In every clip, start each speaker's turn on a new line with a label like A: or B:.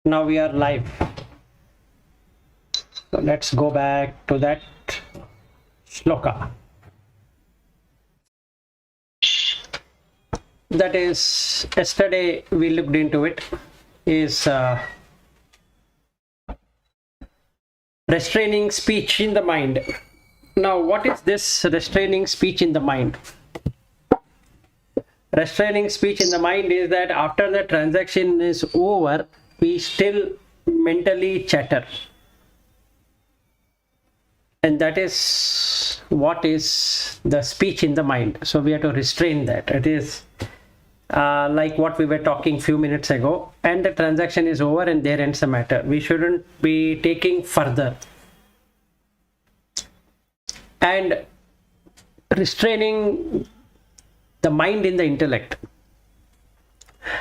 A: Now we are live. So let's go back to that shloka. That is, yesterday we looked into it, is restraining speech in the mind. Now, what is this restraining speech in the mind? Restraining speech in the mind is that after the transaction is over, we still mentally chatter. And that is what is the speech in the mind. So we have to restrain that. It is like what we were talking few minutes ago, and the transaction is over and there ends the matter. We shouldn't be taking further. And restraining the mind in the intellect.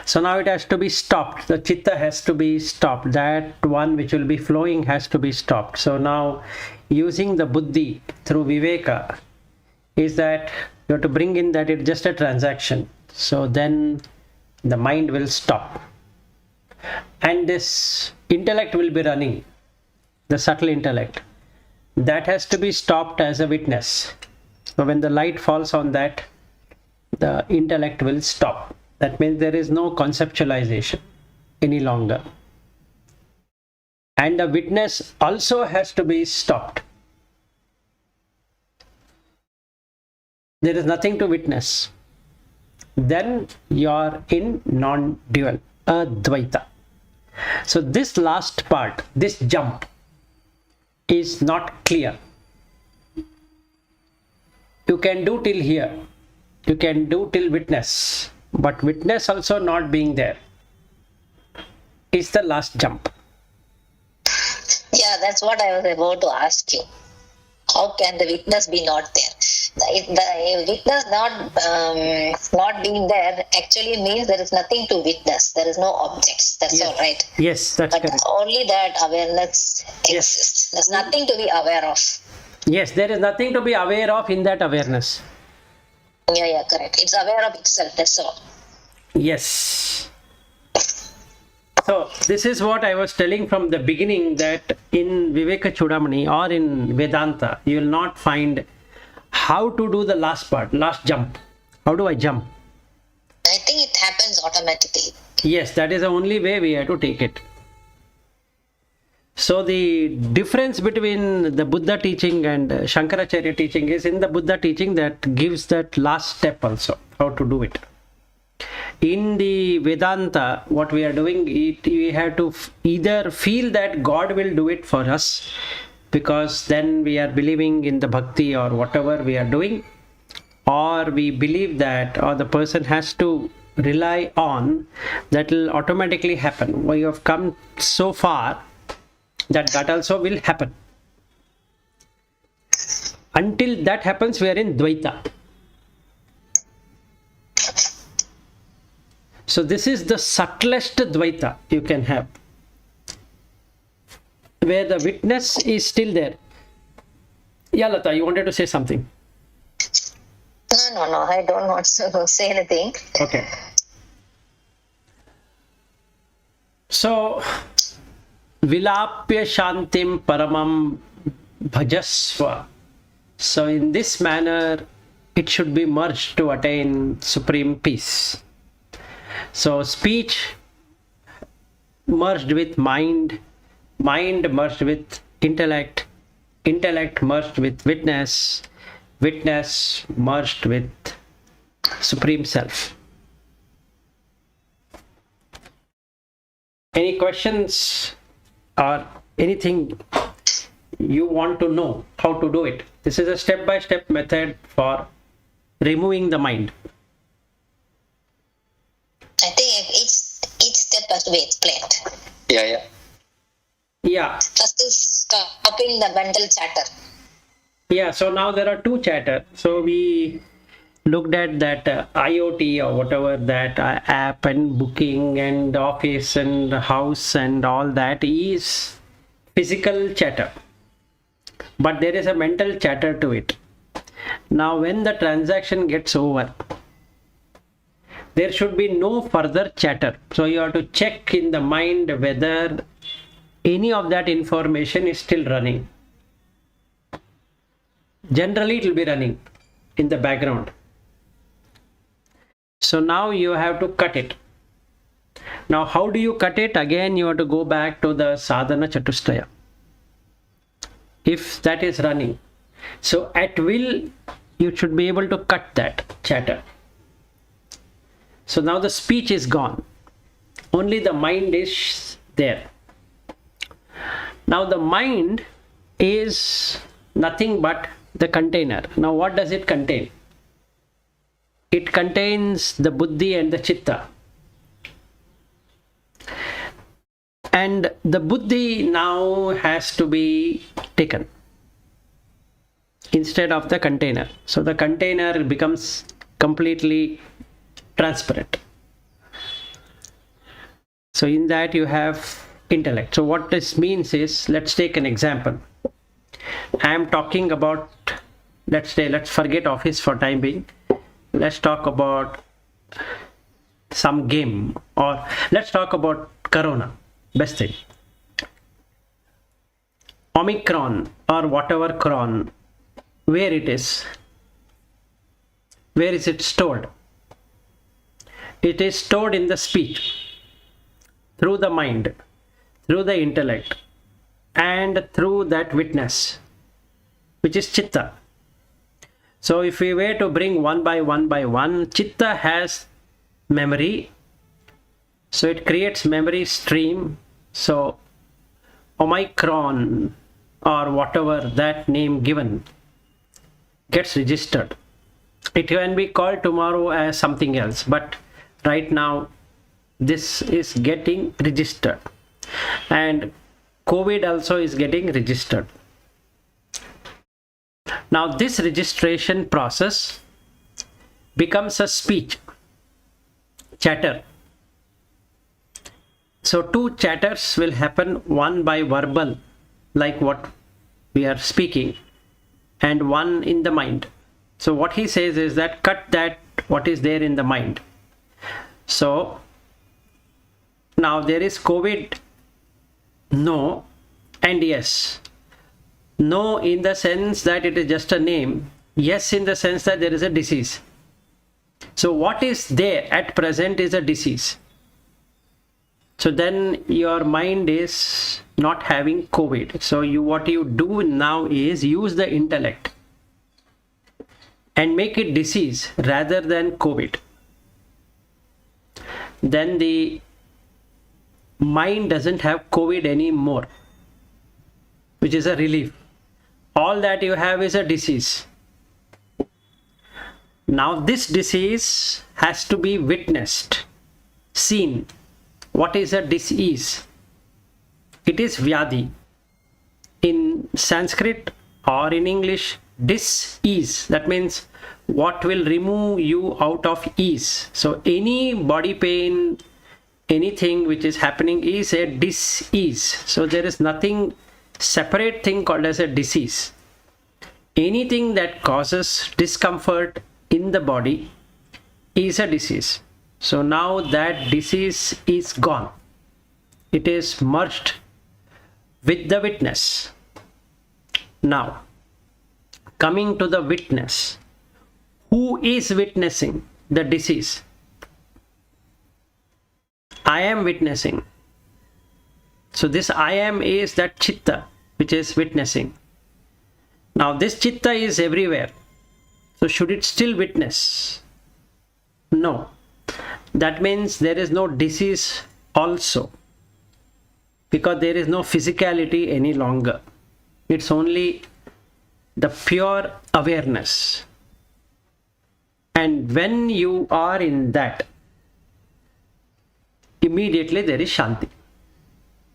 A: So now it has to be stopped. The chitta has to be stopped. That one which will be flowing has to be stopped. So now using the buddhi through viveka is that you have to bring in that it's just a transaction. So then the mind will stop. And this intellect will be running, the subtle intellect. That has to be stopped as a witness. So when the light falls on that, the intellect will stop. That means there is no conceptualization any longer. And the witness also has to be stopped. There is nothing to witness. Then you are in non-dual, advaita. So this last part, this jump, is not clear. You can do till here. You can do till witness. But witness also not being there is the last jump.
B: Yeah, that's what I was about to ask you. How can the witness be not there? The witness not being there actually means there is nothing to witness. There is no objects. That's
A: Yes.
B: all right.
A: Yes, that's
B: But
A: correct.
B: only that awareness exists. There's nothing to be aware of.
A: Yes, there is nothing to be aware of in that awareness.
B: Yeah, correct. It's aware of itself. That's all.
A: Yes. So this is what I was telling from the beginning, that in Vivekachudamani or in Vedanta, you will not find how to do the last part, last jump. How do I jump?
B: I think it happens automatically.
A: Yes, that is the only way we have to take it. So the difference between the Buddha teaching and Shankaracharya teaching is, in the Buddha teaching that gives that last step also, how to do it. In the Vedanta, what we are doing, we have to either feel that God will do it for us, because then we are believing in the bhakti or whatever we are doing, or we believe that, or the person has to rely on, that will automatically happen. We have come so far that also will happen. Until that happens, we are in Dvaita. So this is the subtlest Dvaita you can have, where the witness is still there. Yeah, Lata, you wanted to say something?
B: No, I don't want to say anything.
A: Okay. So, Vilapya Shantim Paramam Bhajasva. So in this manner, it should be merged to attain supreme peace. So speech merged with mind, mind merged with intellect, intellect merged with witness, witness merged with supreme self. Any questions or anything you want to know how to do it? This is a step-by-step method for removing the mind.
B: I think each step has to be explained.
A: Yeah.
B: First is stopping the mental chatter.
A: Yeah, so now there are two chatter. So we looked at that IoT or whatever, that app and booking and office and house and all that is physical chatter. But there is a mental chatter to it. Now when the transaction gets over, there should be no further chatter. So you have to check in the mind whether any of that information is still running. Generally, it will be running in the background. So now you have to cut it. Now, how do you cut it? Again, you have to go back to the sadhana chatushtaya. If that is running, so at will, you should be able to cut that chatter. So now the speech is gone. Only the mind is there. Now the mind is nothing but the container. Now what does it contain? It contains the buddhi and the chitta. And the buddhi now has to be taken instead of the container. So the container becomes completely transparent. So in that you have intellect. So what this means is, let's take an example. I am talking about, let's forget office for time being. Let's talk about some game, or let's talk about Corona. Best thing. Omicron or whatever cron, where it is? Where is it stored? It is stored in the speech, through the mind, through the intellect, and through that witness, which is chitta. So if we were to bring one by one, chitta has memory. So it creates memory stream. So Omicron or whatever that name given gets registered. It can be called tomorrow as something else, but right now this is getting registered, and COVID also is getting registered. Now this registration process becomes a speech, chatter. So two chatters will happen, one by verbal, like what we are speaking, and one in the mind. So what he says is that cut that what is there in the mind. So now there is COVID, no and yes. No in the sense that it is just a name, yes in the sense that there is a disease. So what is there at present is a disease. So then your mind is not having COVID. So what you do now is use the intellect and make it disease rather than COVID. Then the mind doesn't have COVID anymore, which is a relief. All that you have is a disease. Now this disease has to be witnessed, seen. What is a disease? It is vyadhi. In Sanskrit or in English, dis-ease. That means what will remove you out of ease. So any body pain, anything which is happening is a dis-ease. So there is nothing separate thing called as a disease. Anything that causes discomfort in the body is a disease. So now that disease is gone. It is merged with the witness. Now, coming to the witness. Who is witnessing the disease? I am witnessing. So this I am is that chitta which is witnessing. Now this chitta is everywhere. So should it still witness? No. That means there is no disease also, because there is no physicality any longer. It's only the pure awareness. And when you are in that, immediately there is Shanti.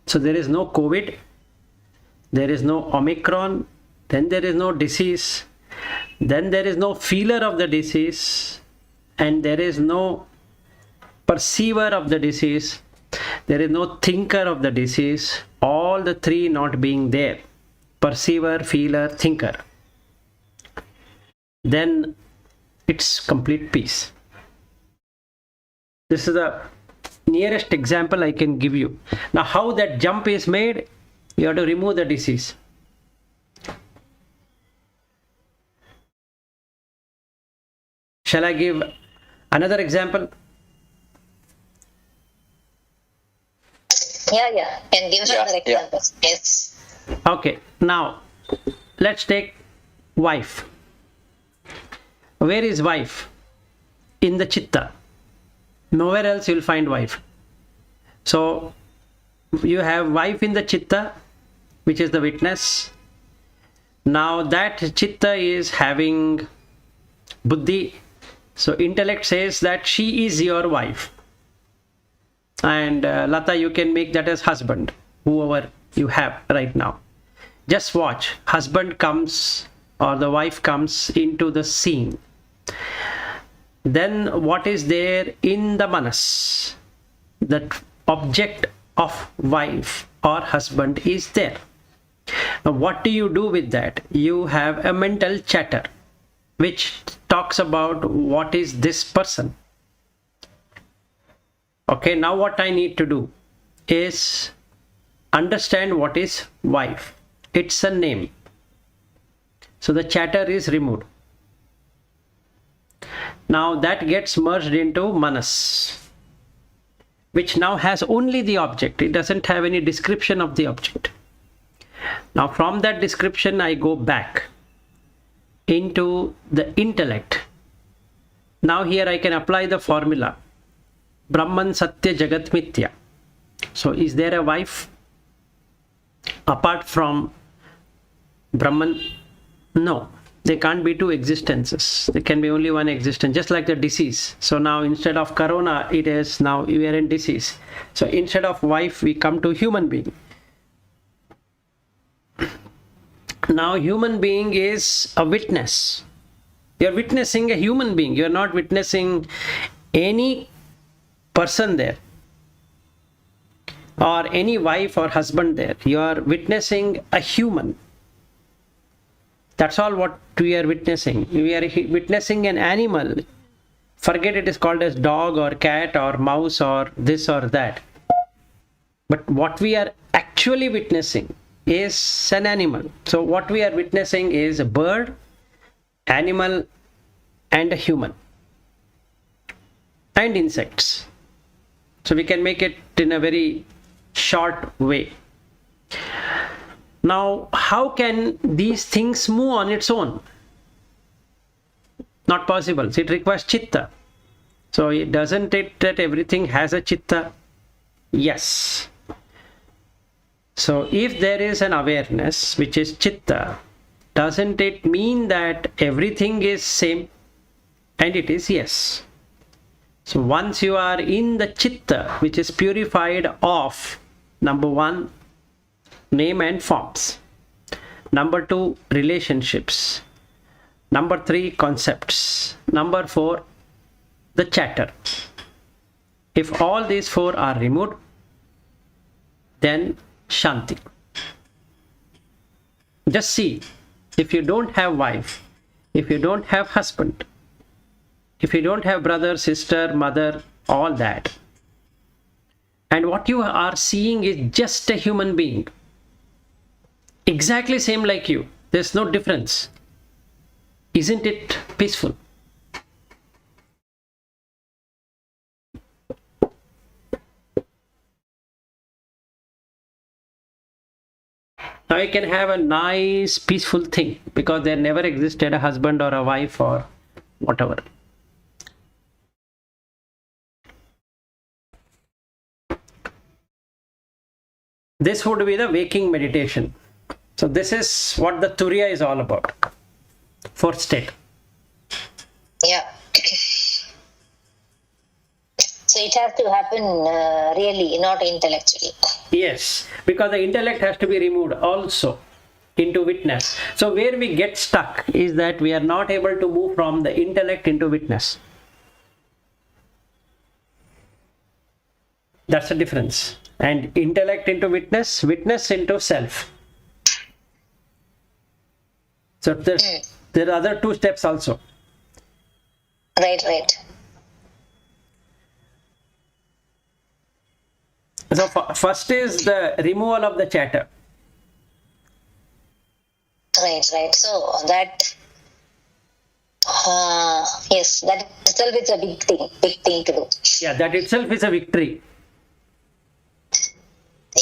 A: So there is no COVID, there is no Omicron, then there is no disease, then there is no feeler of the disease, and there is no perceiver of the disease, there is no thinker of the disease, all the three not being there, perceiver, feeler, thinker. Then it's complete peace. This is the nearest example I can give you. Now, how that jump is made, you have to remove the disease. Shall I give another example?
B: Yeah. Can give another example. Yes.
A: Okay, now let's take wife. Where is wife? In the chitta. Nowhere else you will find wife. So you have wife in the chitta, which is the witness. Now that chitta is having buddhi. So intellect says that she is your wife. And Lata, you can make that as husband, whoever you have right now. Just watch. Husband comes or the wife comes into the scene. Then what is there in the manas? That object of wife or husband is there. Now what do you do with that? You have a mental chatter which talks about what is this person. Okay, now what I need to do is understand what is wife. It's a name. So the chatter is removed. Now that gets merged into manas, which now has only the object. It doesn't have any description of the object. Now from that description I go back into the intellect. Now here I can apply the formula Brahman Satya Jagat Mithya. So is there a wife apart from Brahman? No, there can't be two existences. There can be only one existence, just like the disease. So now instead of corona, it is now we are in disease. So instead of wife, we come to human being. Now human being is a witness. You are witnessing a human being. You are not witnessing any person there or any wife or husband there. You are witnessing a human. That's all what we are witnessing. We are witnessing an animal. Forget it is called as dog or cat or mouse or this or that. But what we are actually witnessing is an animal. So what we are witnessing is a bird, animal, and a human, and insects. So we can make it in a very short way. Now, how can these things move on its own? Not possible. It requires chitta. So doesn't it that everything has a chitta? Yes. So if there is an awareness which is chitta, doesn't it mean that everything is same? And it is yes. So once you are in the chitta, which is purified of, number one, name and forms. Number two, relationships. Number three, concepts. Number four, the chatter. If all these four are removed, then Shanti. Just see, if you don't have wife, if you don't have husband, if you don't have brother, sister, mother, all that, and what you are seeing is just a human being, exactly same like you, there's no difference. Isn't it peaceful? Now you can have a nice peaceful thing because there never existed a husband or a wife or whatever. This would be the waking meditation. So this is what the Turiya is all about. Fourth state.
B: Yeah. So it has to happen really, not intellectually.
A: Yes, because the intellect has to be removed also into witness. So where we get stuck is that we are not able to move from the intellect into witness. That's the difference. And intellect into witness, witness into self. So there are other two steps also.
B: Right.
A: So first is the removal of the chatter.
B: Right. So that, yes, that itself is a big thing to do.
A: Yeah, that itself is a victory.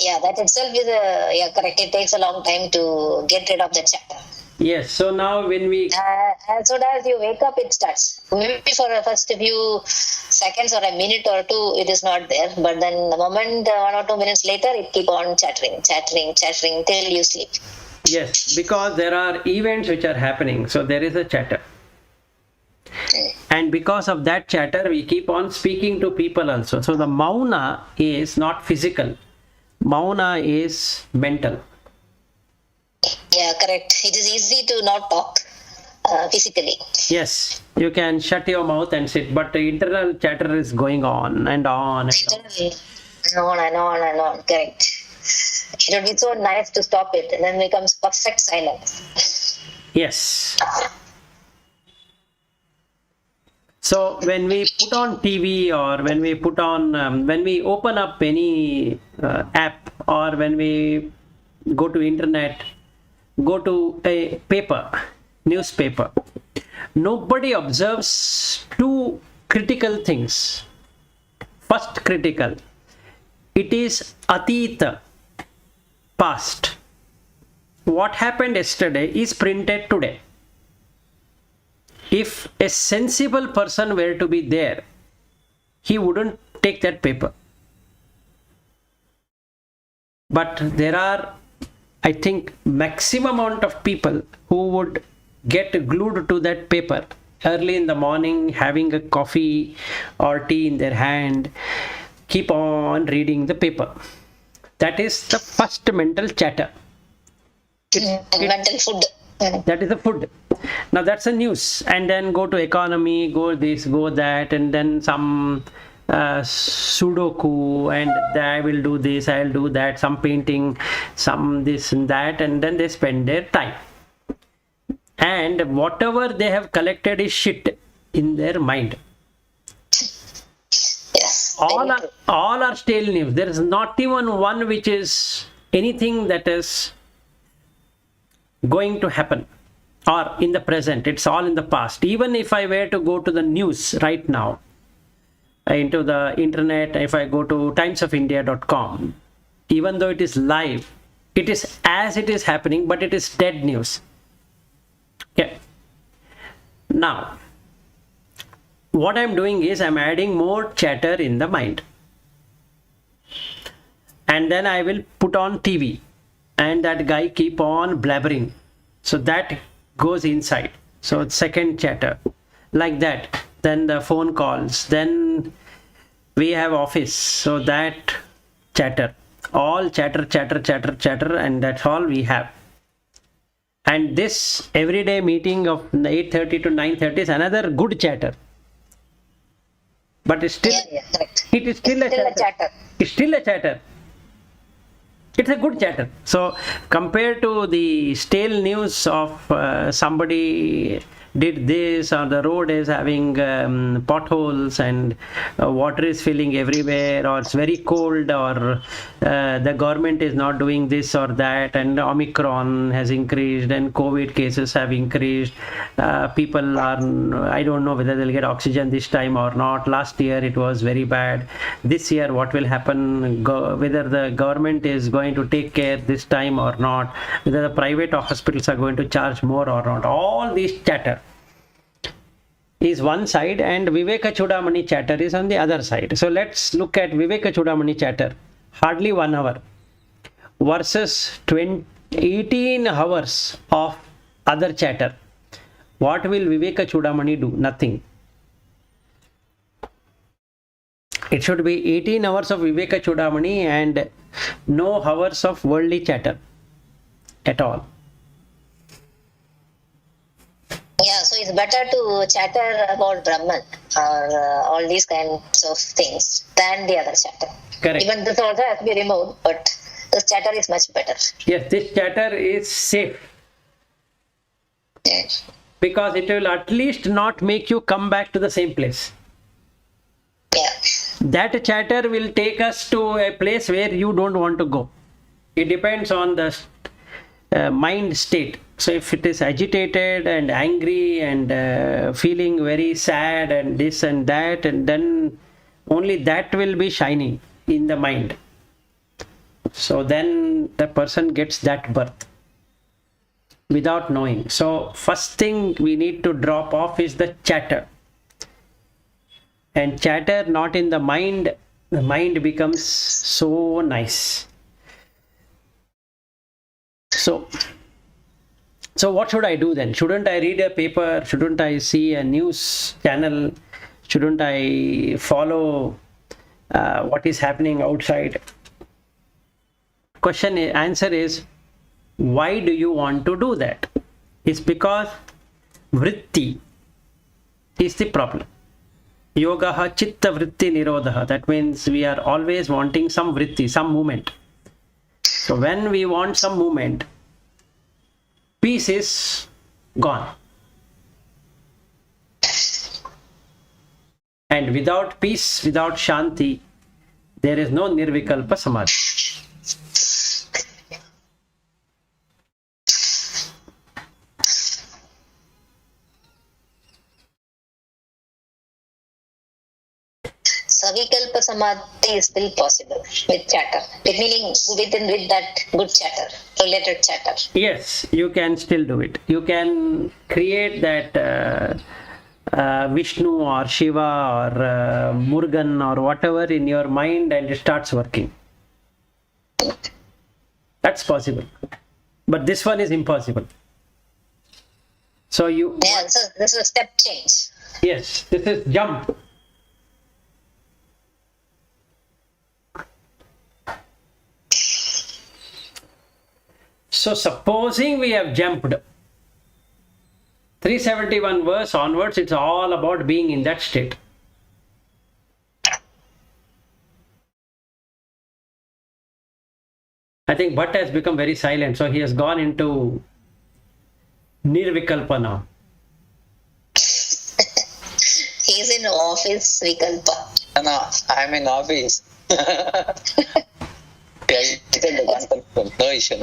B: Yeah, that itself is correct. It takes a long time to get rid of the chatter.
A: Yes, so now when we...
B: As soon as you wake up, it starts. Maybe for the first few seconds or a minute or two, it is not there. But then the moment 1 or 2 minutes later, it keep on chattering till you sleep.
A: Yes, because there are events which are happening, so there is a chatter. And because of that chatter, we keep on speaking to people also. So the mauna is not physical. Mauna is mental.
B: Yeah, correct. It is easy to not talk physically.
A: Yes, you can shut your mouth and sit, but the internal chatter is going on and on.
B: And on. Correct. It would be so nice to stop it, and then becomes perfect silence.
A: Yes. So when we put on TV or when we put on, when we open up any app or when we go to internet, go to a newspaper, nobody observes two critical things. First critical, it is atita, past. What happened yesterday is printed today. If a sensible person were to be there, he wouldn't take that paper. But there are, I think, maximum amount of people who would get glued to that paper early in the morning, having a coffee or tea in their hand, keep on reading the paper. That is the first mental chatter.
B: Mental food.
A: That is the food. Now that's the news, and then go to economy, go this, go that, and then some sudoku, and I will do this, I'll do that, some painting, some this and that, and then they spend their time. And whatever they have collected is shit in their mind.
B: Yes.
A: All are stale news. There is not even one which is anything that is going to happen or in the present. It's all in the past. Even if I were to go to the news right now, into the internet, if I go to timesofindia.com, even though it is live, it is as it is happening, but it is dead news. Okay. Now, what I'm doing is I'm adding more chatter in the mind. And then I will put on TV and that guy keep on blabbering. So that goes inside. So second chatter, like that. Then the phone calls. Then we have office. So that chatter, all chatter, and that's all we have. And this everyday meeting of 8:30 to 9:30 is another good chatter. But it's still, it is still a chatter. It's still a chatter. It's a good chatter. So compared to the stale news of somebody did this, or the road is having potholes and water is filling everywhere, or it's very cold, or the government is not doing this or that, and Omicron has increased and COVID cases have increased. People are, I don't know whether they'll get oxygen this time or not. Last year it was very bad. This year what will happen, whether the government is going to take care this time or not, whether the private hospitals are going to charge more or not. All these chatter is one side, and Vivekachudamani chatter is on the other side. So let's look at Vivekachudamani chatter, hardly 1 hour, versus 18 hours of other chatter. What will Vivekachudamani do? Nothing. It should be 18 hours of Vivekachudamani and no hours of worldly chatter at all.
B: Yeah, so it's better to chatter about Brahman or all these kinds of things than the other chatter.
A: Correct.
B: Even this also has to be removed, but this chatter is much better.
A: Yes, this chatter is safe.
B: Yes.
A: Because it will at least not make you come back to the same place.
B: Yeah.
A: that chatter will take us to a place where you don't want to go. It depends on the mind state. So if it is agitated and angry and feeling very sad and this and that, and then only that will be shining in the mind. So then the person gets that birth without knowing. So first thing we need to drop off is the chatter. And chatter not in the mind becomes so nice. So what should I do then? Shouldn't I read a paper? Shouldn't I see a news channel? Shouldn't I follow what is happening outside? Answer is, why do you want to do that? It's because vritti is the problem. Yogaha chitta vritti nirodha. That means we are always wanting some vritti, some movement. So when we want some movement, peace is gone. And without peace, without shanti, there is no nirvikalpa samadhi.
B: Savikalpa samadhi is still possible with chatter, meaning with that good chatter, related chatter.
A: Yes, you can still do it. You can create that Vishnu or Shiva or Murugan or whatever in your mind, and it starts working. That's possible. But this one is impossible. So you...
B: Yeah, so this is a step change.
A: Yes, this is jump. So supposing we have jumped 371 verse onwards, it's all about being in that state. I think Bhatt has become very silent, so he has gone into Nirvikalpa now.
B: He's in office, Vikalpa.
C: No, I'm in office. No issue.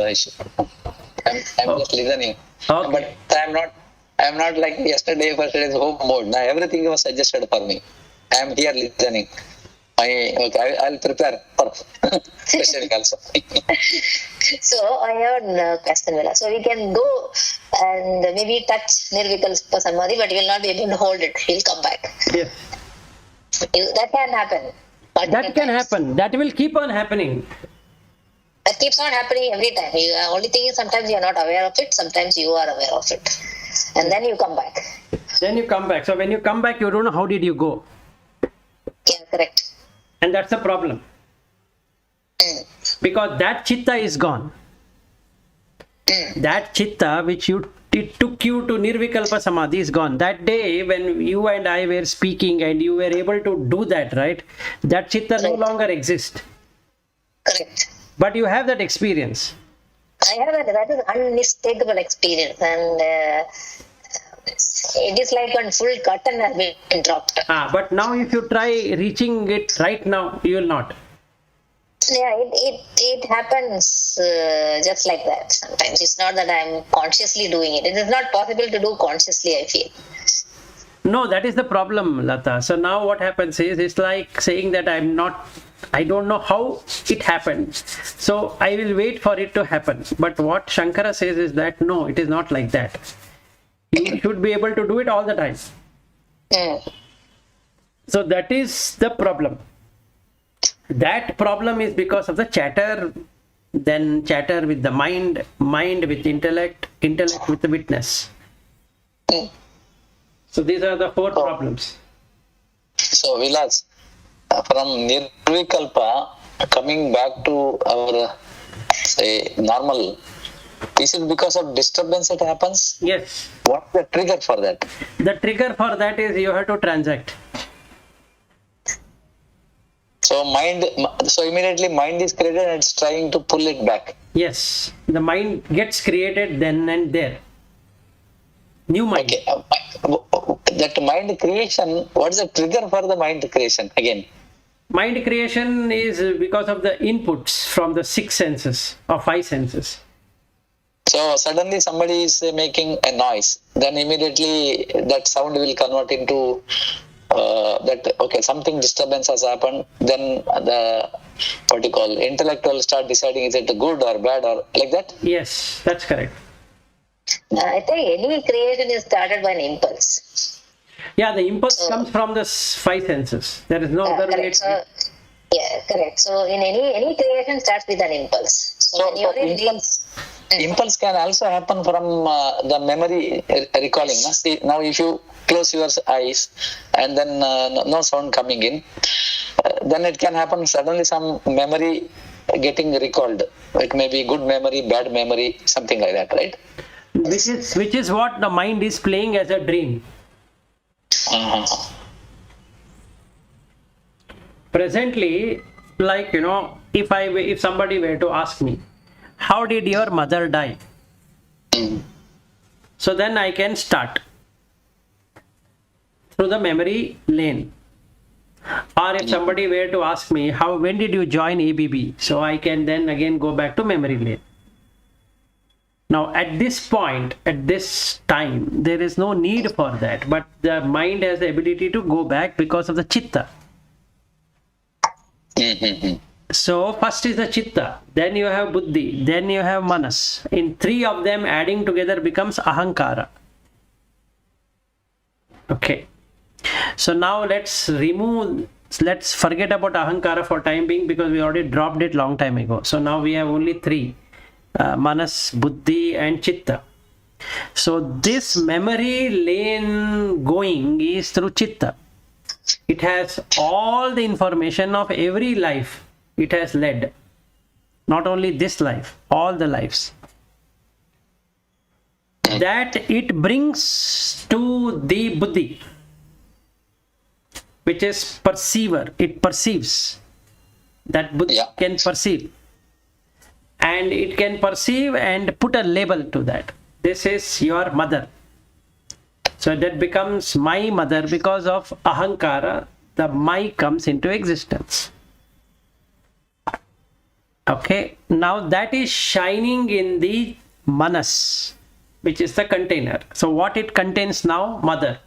C: I'm just listening.
A: Okay.
C: But I'm not like yesterday's home mode. Now everything was suggested for me. I'm here listening. I'll prepare for questioning also.
B: So I have a question, Vila. So we can go and maybe touch Nirvikalpa Samadhi, but we will not be able to hold it. We'll come back.
A: Yes.
B: That can happen.
A: That can happen. That will keep on happening.
B: That keeps on happening every time. Only thing is sometimes you are not aware of it, sometimes you are aware of it. And then you come back.
A: So when you come back, you don't know how did you go.
B: Yeah, correct.
A: And that's the problem. Because that chitta is gone. That chitta which it took you to Nirvikalpa Samadhi is gone. That day when you and I were speaking and you were able to do that, right? That chitta no longer exists.
B: Correct.
A: But you have that experience.
B: I have that is unmistakable experience, and it is like when full curtain has been dropped.
A: But now if you try reaching it right now, you will not.
B: Yeah, it happens just like that sometimes. It's not that I'm consciously doing it. It is not possible to do consciously, I feel.
A: No, that is the problem, Lata. So now what happens is, it's like saying that I don't know how it happened. So I will wait for it to happen. But what Shankara says is that, no, it is not like that. You should be able to do it all the time. So that is the problem. That problem is because of the chatter, then chatter with the mind with intellect with the witness. So these are the four problems.
C: So Vilas, from Nirvikalpa, coming back to our normal, is it because of disturbance it happens?
A: Yes.
C: What's the trigger for that?
A: The trigger for that is you have to transact.
C: So immediately mind is created and it's trying to pull it back.
A: Yes. The mind gets created then and there. New mind.
C: Okay. That mind creation, what is the trigger for the mind creation again?
A: Mind creation is because of the inputs from the six senses or five senses.
C: So suddenly somebody is making a noise, then immediately that sound will convert into that, okay, something disturbance has happened, then the, what you call, intellect will start deciding is it good or bad or like that?
A: Yes, that's correct.
B: I think any creation is started by an impulse.
A: Yeah, the impulse
B: So-
A: comes from the five senses. There is no other way.
B: Correct. So, yeah, correct. So in any creation starts with an impulse.
C: So,
B: when you're in
C: impulse can also happen from the memory recalling. No? See, now if you close your eyes and then no sound coming in, then it can happen suddenly some memory getting recalled. It may be good memory, bad memory, something like that, right?
A: Which is what the mind is playing as a dream.
C: Uh-huh.
A: Presently, like, if somebody were to ask me, how did your mother die? So then I can start through the memory lane. Or if somebody were to ask me, when did you join ABB? So I can then again go back to memory lane. Now at this point, at this time, there is no need for that, but the mind has the ability to go back because of the chitta. So first is the chitta, then you have buddhi, then you have manas. In three of them adding together becomes ahankara. Okay. So now let's forget about ahankara for time being, because we already dropped it long time ago. So now we have only three, manas, buddhi and chitta. So this memory lane going is through chitta. It has all the information of every life it has led. Not only this life, all the lives. That it brings to the buddhi, which is perceiver. It perceives. That buddhi can perceive. And it can perceive and put a label to that. This is your mother. So that becomes my mother. Because of ahankara, the my comes into existence. Okay, now that is shining in the manas, which is the container. So what it contains now? Mother.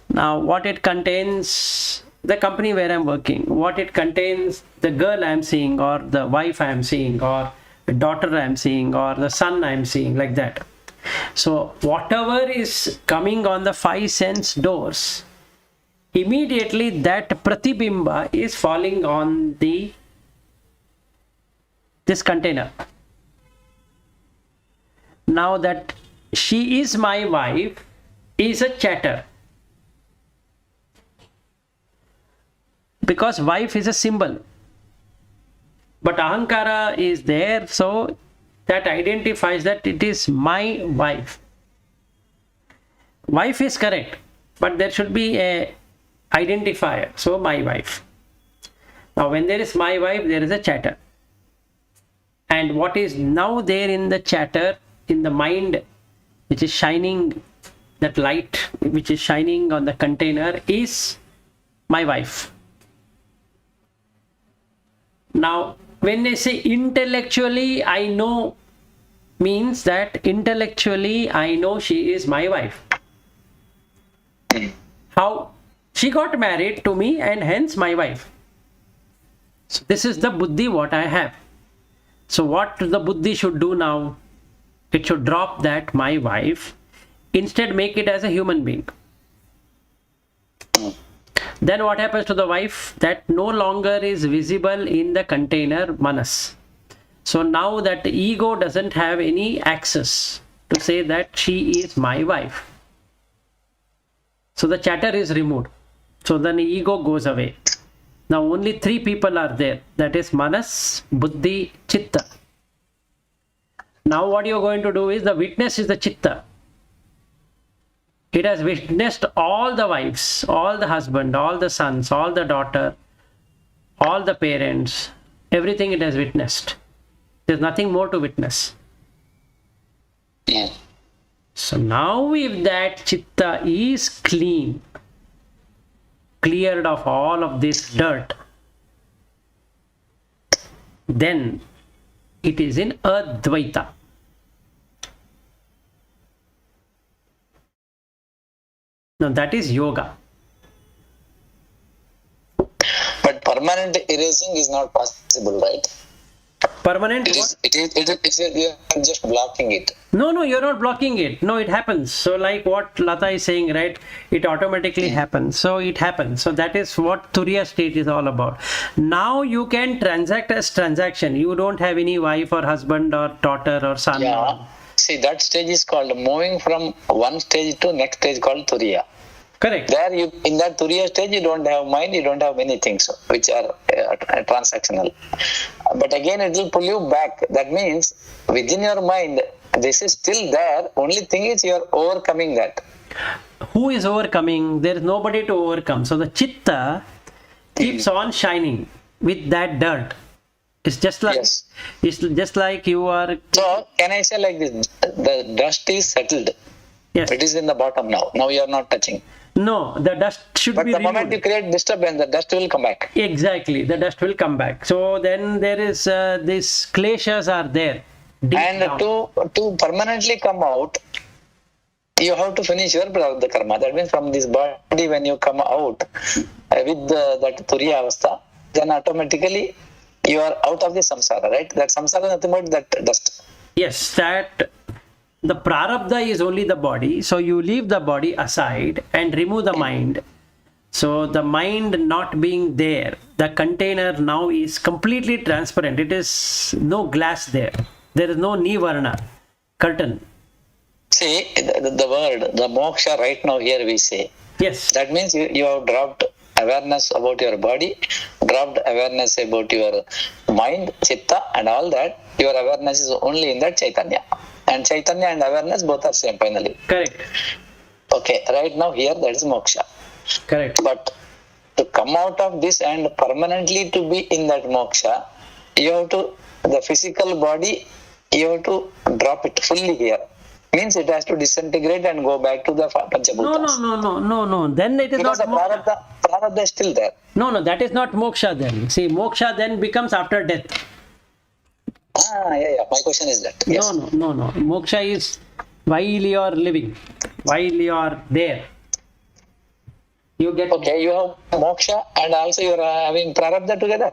A: Now what it contains? The company where I'm working. What it contains? The girl I'm seeing, or the wife I'm seeing, or the daughter I'm seeing, or the son I'm seeing, like that. So whatever is coming on the five sense doors, immediately that pratibimba is falling on this container. Now that she is my wife is a chatter, because wife is a symbol, but ahankara is there, so that identifies that it is my wife. Wife is correct, but there should be a identifier, so my wife. Now when there is my wife, there is a chatter. And what is now there in the chatter, in the mind, which is shining, that light which is shining on the container, is my wife. Now when they say intellectually I know, means that intellectually I know she is my wife. How? She got married to me and hence my wife. So this is the buddhi what I have. So what the buddhi should do now? It should drop that my wife, instead make it as a human being. Then what happens to the wife? That no longer is visible in the container manas. So now that ego doesn't have any access to say that she is my wife. So the chatter is removed. So then the ego goes away. Now only three people are there. That is manas, buddhi, chitta. Now what you are going to do is, the witness is the chitta. It has witnessed all the wives, all the husband, all the sons, all the daughter, all the parents, everything it has witnessed. There's nothing more to witness. So now if that chitta is clean, cleared of all of this dirt, then it is in Advaita. Now that is yoga.
C: But permanent erasing is not possible, right?
A: Permanent
C: It
A: what?
C: is you are just blocking it.
A: No, you're not blocking it. No, it happens. So like what Lata is saying, right? It automatically happens. So it happens. So that is what Turiya state is all about. Now you can transact as transaction. You don't have any wife or husband or daughter or son.
C: Yeah. See, that stage is called moving from one stage to next stage called Turiya.
A: Correct.
C: There, you in that Turiya stage, you don't have mind, you don't have many things which are transactional. But again, it will pull you back. That means within your mind, this is still there. Only thing is you are overcoming that.
A: Who is overcoming? There is nobody to overcome. So the chitta keeps on shining with that dirt. It's just like
C: Yes.
A: it's just like you are.
C: So, can I say like this? The dust is settled.
A: Yes.
C: It is in the bottom now. Now you are not touching.
A: No, the dust should
C: But
A: be
C: the moment you
A: removed.
C: create disturbance, the dust will come back.
A: Exactly, the dust will come back. So then there is these kleshas are there. Deep
C: And
A: down.
C: to permanently come out, you have to finish your prarabdha karma. That means from this body, when you come out with that turiya avastha, then automatically you are out of the samsara, right? That samsara is nothing but that dust.
A: Yes, that the prarabdha is only the body. So you leave the body aside and remove the mind. So the mind not being there, the container now is completely transparent. It is no glass there. There is no nivarna, curtain.
C: See, the word, the moksha right now here we say,
A: Yes,
C: that means you have dropped awareness about your body, dropped awareness about your mind, chitta and all that. Your awareness is only in that Chaitanya. And Chaitanya and awareness both are same finally.
A: correct,
C: Okay, right now here that is moksha.
A: correct.
C: But to come out of this and permanently to be in that moksha, you have to, the physical body, you have to drop it fully here. Means it has to disintegrate and go back to the Panchabhutas.
A: No. Then it is
C: Because
A: not
C: the
A: moksha.
C: prarabdha is still there.
A: No, that is not moksha then. See, moksha then becomes after death.
C: Yeah. My question is that. Yes.
A: No. Moksha is while you are living, while you are there. You get
C: Okay, you have moksha and also you are having prarabdha together.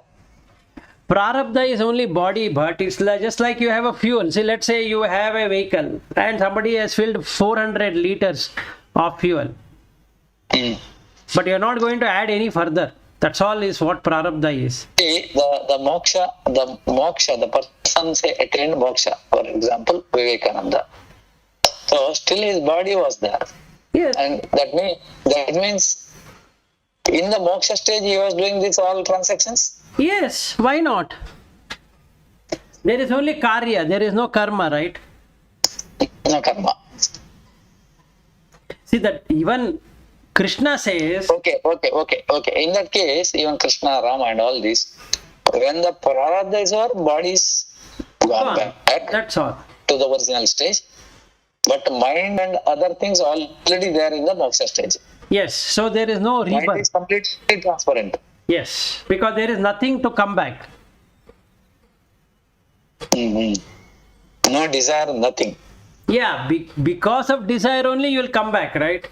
A: prarabdha is only body, but it's just like you have a fuel. See, let's say you have a vehicle and somebody has filled 400 liters of fuel, but you're not going to add any further. That's all is what prarabdha is.
C: See, the moksha, the person say attained moksha, for example, Vivekananda. So still his body was there.
A: Yes.
C: And that means in the moksha stage he was doing this all transactions.
A: Yes, why not? There is only karya, there is no karma, right?
C: No karma.
A: See that even Krishna says,
C: Okay. In that case, even Krishna, Rama and all this, when the prarabdha is over, body is gone back
A: that's all.
C: to the original stage. But mind and other things already there in the moksha stage.
A: Yes, so there is no
C: Mind
A: rebirth.
C: is completely transparent.
A: Yes, because there is nothing to come back.
C: No desire, nothing.
A: Yeah, because of desire only you will come back, right?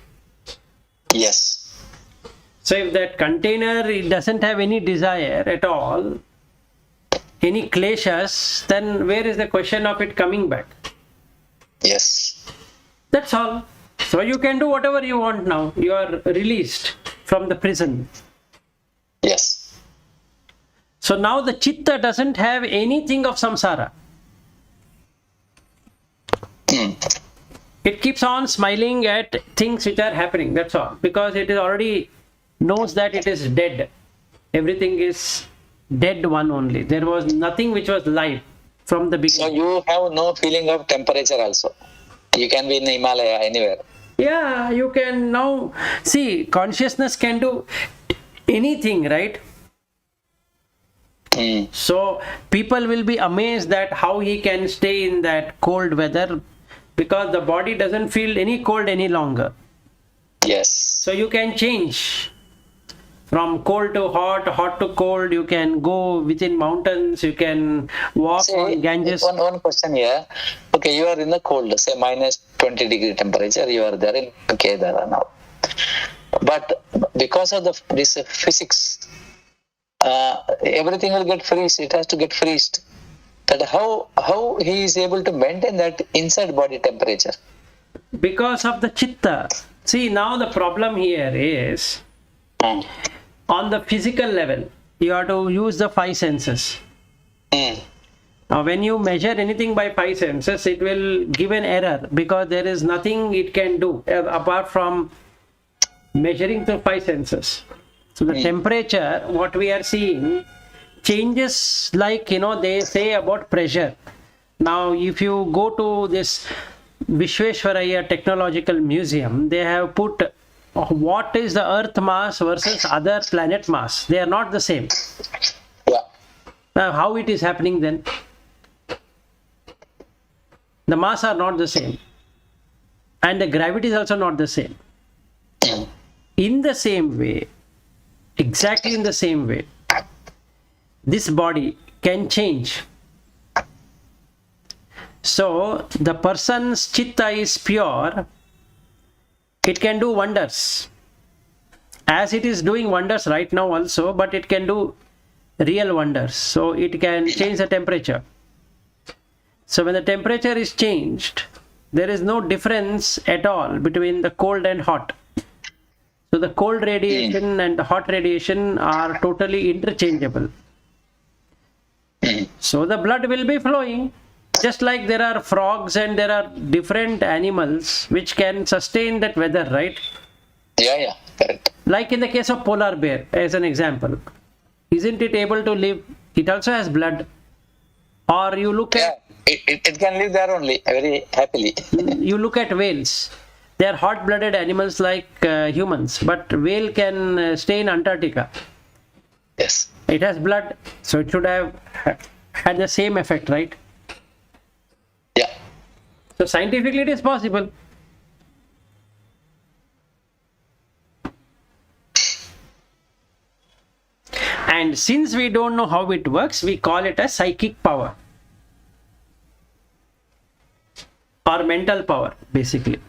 C: Yes.
A: So if that container it doesn't have any desire at all, any kleshas, then where is the question of it coming back?
C: Yes.
A: That's all. So you can do whatever you want now. You are released from the prison.
C: Yes.
A: So now the chitta doesn't have anything of samsara. It keeps on smiling at things which are happening. That's all. Because it is already knows that it is dead. Everything is dead one only. There was nothing which was life from the
C: So
A: beginning.
C: you have no feeling of temperature also. You can be in Himalaya, anywhere.
A: Yeah, you can now see consciousness can do anything, right? So people will be amazed that how he can stay in that cold weather because the body doesn't feel any cold any longer.
C: Yes.
A: So you can change. From cold to hot, hot to cold, you can go within mountains, you can walk on Ganges.
C: One question here. Okay, you are in the cold, say minus 20 degree temperature, you are there in Kedara now. But because of this physics, everything will get freeze. It has to get freezed. That how he is able to maintain that inside body temperature?
A: Because of the chitta. See, now the problem here is on the physical level, you have to use the five senses. Now, when you measure anything by five senses, it will give an error because there is nothing it can do apart from measuring through five senses. So the temperature, what we are seeing, changes like, they say about pressure. Now, if you go to this Vishweshwaraya Technological Museum, they have put what is the Earth mass versus other planet mass. They are not the same.
C: Yeah.
A: Now, how it is happening then? The mass are not the same. And the gravity is also not the same. In the same way, exactly in the same way, this body can change. So, the person's chitta is pure, it can do wonders. As it is doing wonders right now also, but it can do real wonders. So, it can change the temperature. So, when the temperature is changed, there is no difference at all between the cold and hot. So, the cold radiation and the hot radiation are totally interchangeable. So, the blood will be flowing. Just like there are frogs and there are different animals which can sustain that weather, right?
C: Yeah, correct.
A: Like in the case of polar bear, as an example. Isn't it able to live? It also has blood. Or you look at...
C: It can live there only, very happily.
A: You look at whales. They are hot-blooded animals like humans. But whale can stay in Antarctica.
C: Yes.
A: It has blood. So it should have had the same effect, right?
C: Yeah.
A: So scientifically it is possible. And since we don't know how it works, we call it a psychic power. Or mental power, basically.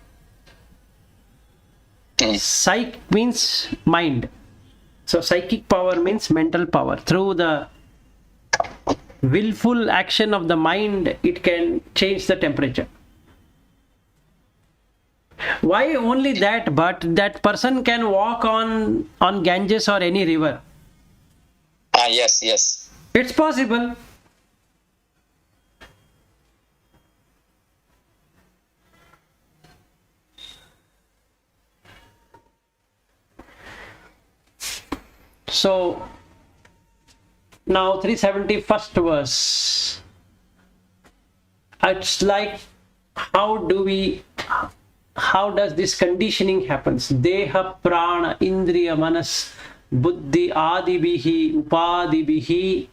A: Psych means mind. So psychic power means mental power. Through the willful action of the mind, it can change the temperature. Why only that? But that person can walk on Ganges or any river.
C: Yes.
A: It's possible. So now 371st verse. It's like how does this conditioning happens? Deha prana indriya manas buddhi adibihi upadibihi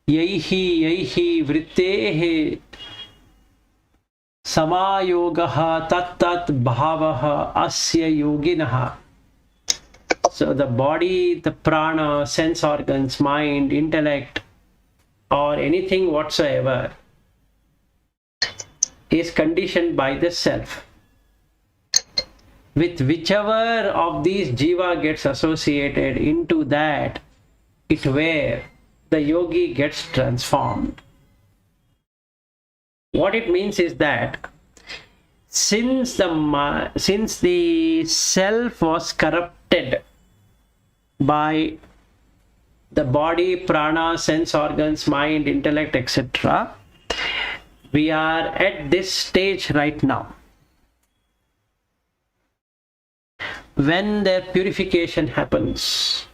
A: yaihi vrittehe samayogaha tat bhavaha asya yoginaha. So the body, the prana, sense organs, mind, intellect, or anything whatsoever is conditioned by the self. With whichever of these jiva gets associated into that, it where the yogi gets transformed. What it means is that since the self was corrupted by the body, prana, sense organs, mind, intellect, etc., we are at this stage right now. When their purification happens,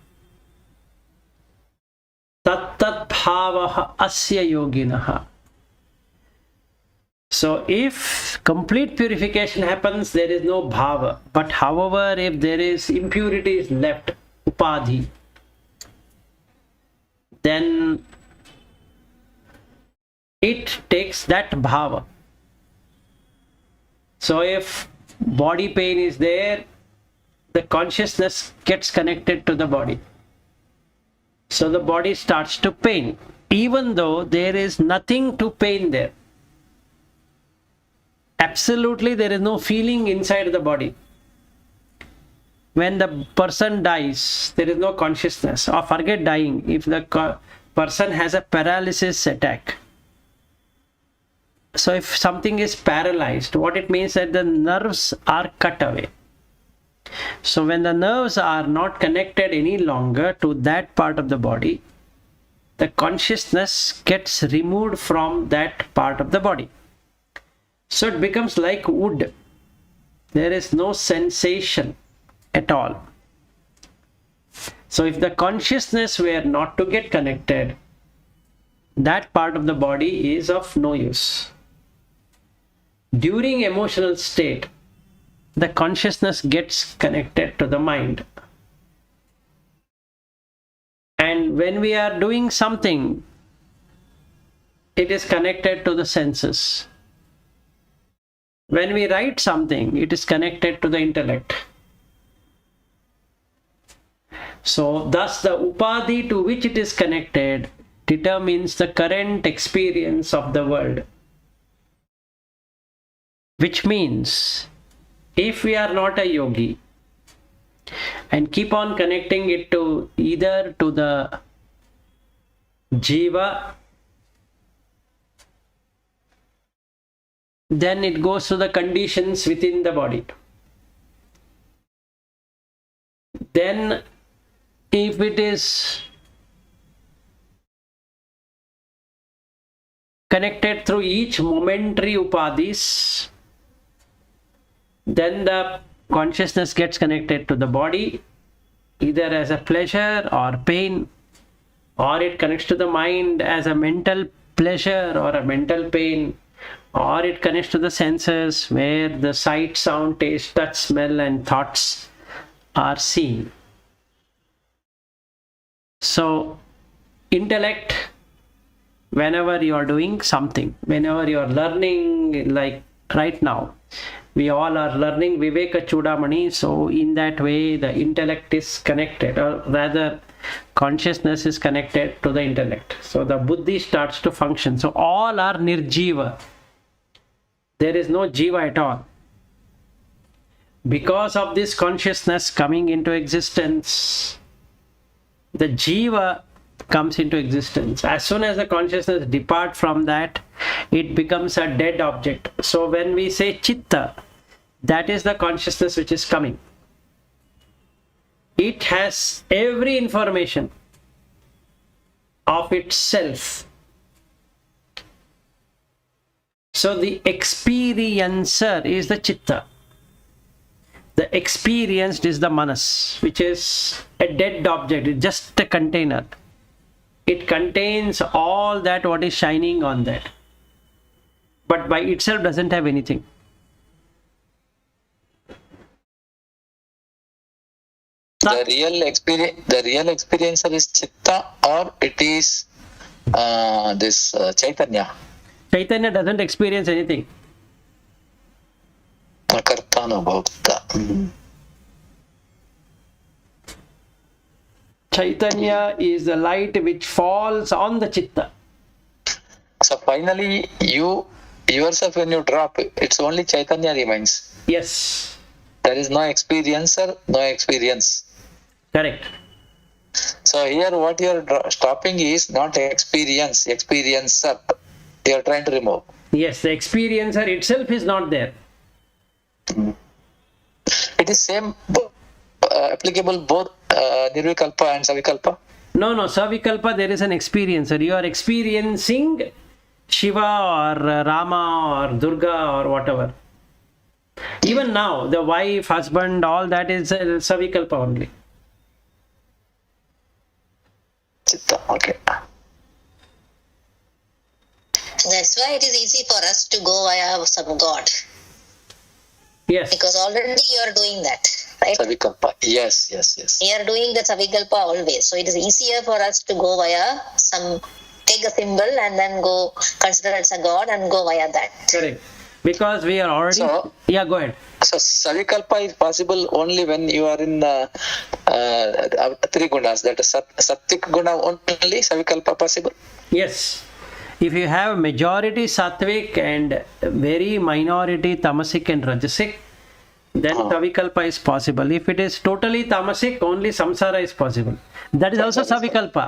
A: tat bhavaha asya yoginaha. So if complete purification happens, there is no bhava. But however, if there is impurities left, upadhi, then it takes that bhava. So if body pain is there, the consciousness gets connected to the body. So the body starts to pain, even though there is nothing to pain there. Absolutely, there is no feeling inside the body. When the person dies, there is no consciousness. Or forget dying, if the person has a paralysis attack. So if something is paralyzed, what it means that the nerves are cut away. So when the nerves are not connected any longer to that part of the body, the consciousness gets removed from that part of the body. So it becomes like wood. There is no sensation at all. So if the consciousness were not to get connected, that part of the body is of no use. During emotional state, the consciousness gets connected to the mind. And when we are doing something, it is connected to the senses. When we write something, it is connected to the intellect. So thus the upadhi to which it is connected determines the current experience of the world. Which means, if we are not a yogi and keep on connecting it to either to the jiva, then it goes to the conditions within the body. Then if it is connected through each momentary upadhis, then the consciousness gets connected to the body either as a pleasure or pain, or it connects to the mind as a mental pleasure or a mental pain, or it connects to the senses where the sight, sound, taste, touch, smell and thoughts are seen. So intellect, whenever you are doing something, whenever you are learning, like right now, we all are learning Vivekachudamani, so in that way the intellect is connected, or rather consciousness is connected to the intellect. So the buddhi starts to function. So all are nirjiva. There is no jiva at all. Because of this consciousness coming into existence, the jiva comes into existence. As soon as the consciousness departs from that, it becomes a dead object. So when we say chitta, that is the consciousness which is coming. It has every information of itself. So the experiencer is the chitta. The experienced is the manas, which is a dead object. It's just a container. It contains all that what is shining on that, but by itself doesn't have anything.
C: The real experiencer is chitta, or it is this Chaitanya.
A: Chaitanya doesn't experience anything. Chaitanya is the light which falls on the chitta.
C: So finally, you yourself, when you drop, it's only Chaitanya remains.
A: Yes.
C: There is no experiencer, no experience.
A: Correct.
C: So here what you are stopping is not experience, experiencer. You are trying to remove.
A: Yes, the experiencer itself is not there.
C: It is same applicable both Nirvikalpa and Savikalpa.
A: No, Savikalpa, there is an experiencer. You are experiencing Shiva or Rama or Durga or whatever. Even now, the wife, husband, all that is Savikalpa only.
C: Chitta, okay.
B: That's why it is easy for us to go via some God.
A: Yes.
B: Because already you are doing that, right?
C: Savikalpa, yes.
B: You are doing the Savikalpa always. So it is easier for us to go via take a symbol and then go consider it as a God and go via that.
A: Correct. Because we are already.
C: So-
A: Yeah, go ahead.
C: So Savikalpa is possible only when you are in three gunas. That is Sattvic guna only Savikalpa possible.
A: Yes. If you have majority sattvic and very minority tamasic and rajasic, then savikalpa is possible. If it is totally tamasic, only samsara is possible. That is also savikalpa.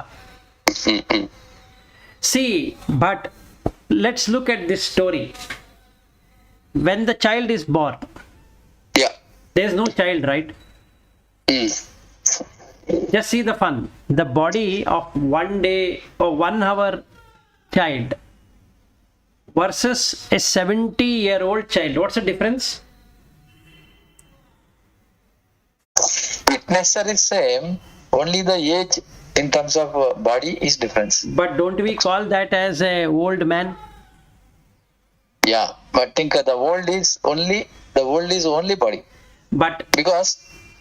A: See, but let's look at this story. When the child is born,
C: Yeah.
A: there is no child, right? Just see the fun. The body of 1 day or 1 hour child versus a 70-year-old child. What's the difference?
C: Witnesser is same. Only the age in terms of body is difference.
A: But don't we call that as a old man?
C: Yeah, but think the world is only body,
A: But
C: because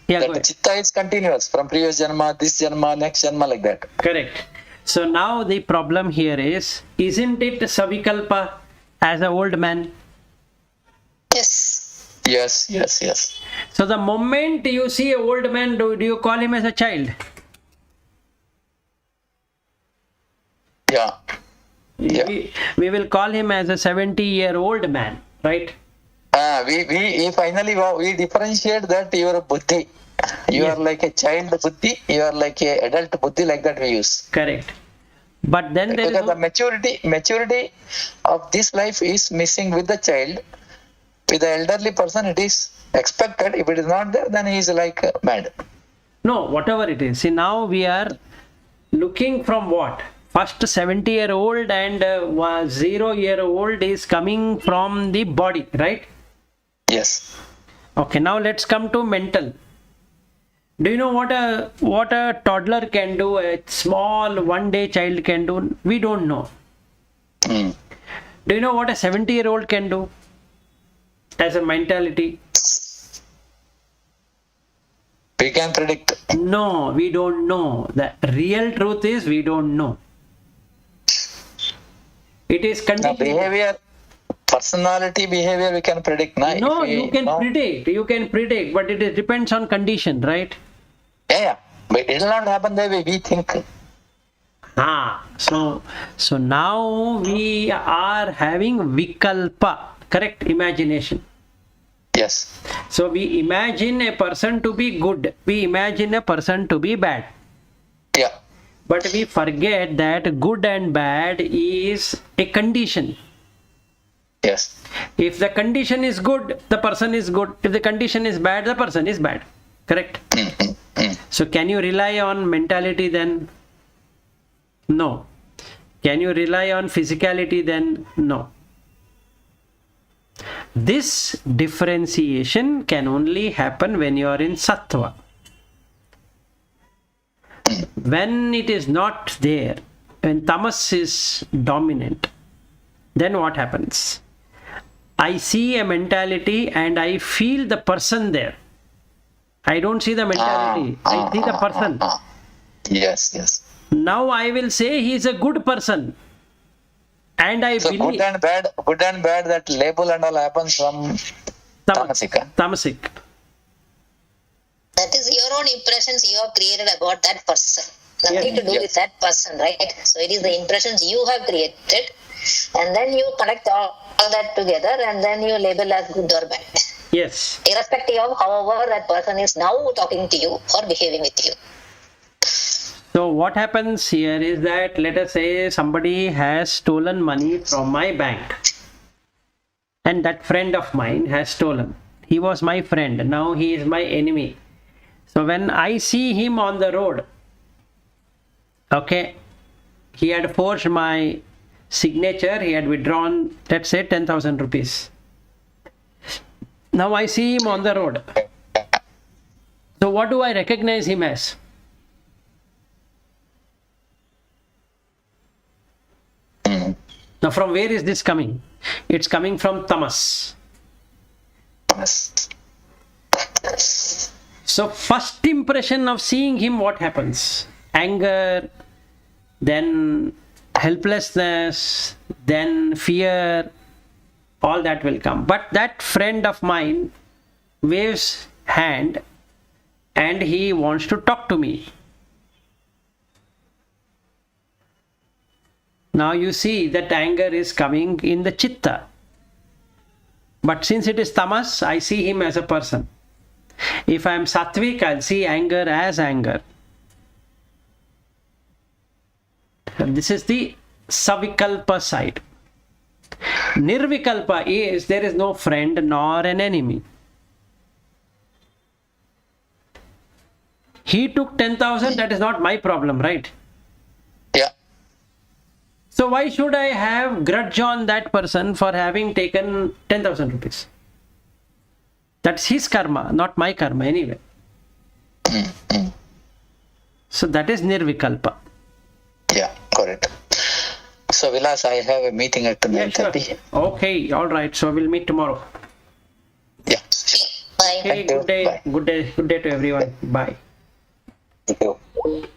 A: yeah, go
C: that
A: ahead.
C: chitta is continuous from previous janma, this janma, next janma, like that.
A: Correct. So now the problem here is, isn't it savikalpa as an old man?
B: Yes.
C: Yes.
A: So the moment you see an old man, do you call him as a child?
C: Yeah. Yeah.
A: We will call him as a 70-year-old man, right?
C: We finally we differentiate that your buddhi. You
A: Yes.
C: are like a child buddhi, you are like a adult buddhi, like that we use.
A: Correct. But then there is
C: Because the
A: no,
C: maturity of this life is missing with the child. With the elderly person, it is expected. If it is not there, then he is like mad.
A: no, whatever it is. See, now we are looking from what? First 70-year-old and 0-year-old is coming from the body, right?
C: Yes.
A: Okay, now let's come to mental. Do you know what a toddler can do, a small 1-day child can do? We don't know.
C: Mm.
A: Do you know what a 70-year-old can do as a mentality?
C: We can predict.
A: No, we don't know. The real truth is we don't know. It is
C: Now,
A: conditioned.
C: behavior, personality, behavior, we can predict. Now,
A: No,
C: if we
A: you can
C: know-
A: predict, but it depends on condition, right?
C: Yeah. But it will not happen the way we think.
A: So now we are having vikalpa, correct? Imagination.
C: Yes.
A: So we imagine a person to be good, we imagine a person to be bad,
C: Yeah.
A: but we forget that good and bad is a condition.
C: Yes.
A: If the condition is good, the person is good. If the condition is bad, the person is bad. Correct? So can you rely on mentality then? No. Can you rely on physicality then? No. This differentiation can only happen when you are in sattva. When it is not there, when tamas is dominant, then what happens? I see a mentality and I feel the person there. I don't see the mentality. I see the person.
C: Yes.
A: Now I will say he is a good person. And I
C: So
A: believe
C: good and bad, that label and all happens from tamasika.
A: tamasic.
B: That is your own impressions you have created about that person. Nothing to do with that person, right? So it is the impressions you have created, and then you connect all that together, and then you label as good or bad,
A: Yes.
B: irrespective of however that person is now talking to you or behaving with you.
A: So what happens here is that, let us say somebody has stolen money from my bank, and that friend of mine has stolen. He was my friend, now he is my enemy. So when I see him on the road, okay, he had forged my signature, he had withdrawn, let's say 10,000 rupees. Now I see him on the road. So what do I recognize him as? Now from where is this coming? It's coming from tamas.
C: Yes.
A: So first impression of seeing him, what happens? Anger, then helplessness, then fear, all that will come. But that friend of mine waves hand and he wants to talk to me. Now you see that anger is coming in the chitta. But since it is tamas, I see him as a person. If I am sattvic, I'll see anger as anger. And this is the savikalpa side. Nirvikalpa is there is no friend nor an enemy. He took 10,000, that is not my problem, right?
C: Yeah.
A: So why should I have grudge on that person for having taken 10,000 rupees? That's his karma, not my karma anyway. So that is nirvikalpa.
C: Yeah, correct. So Vilas, I have a meeting at 9:30.
A: Sure. Okay, all right. So we'll meet tomorrow.
C: Yeah.
B: Bye.
A: Okay,
C: Thank you.
A: good day.
C: Bye.
A: Good day to everyone. Bye.
C: Thank you.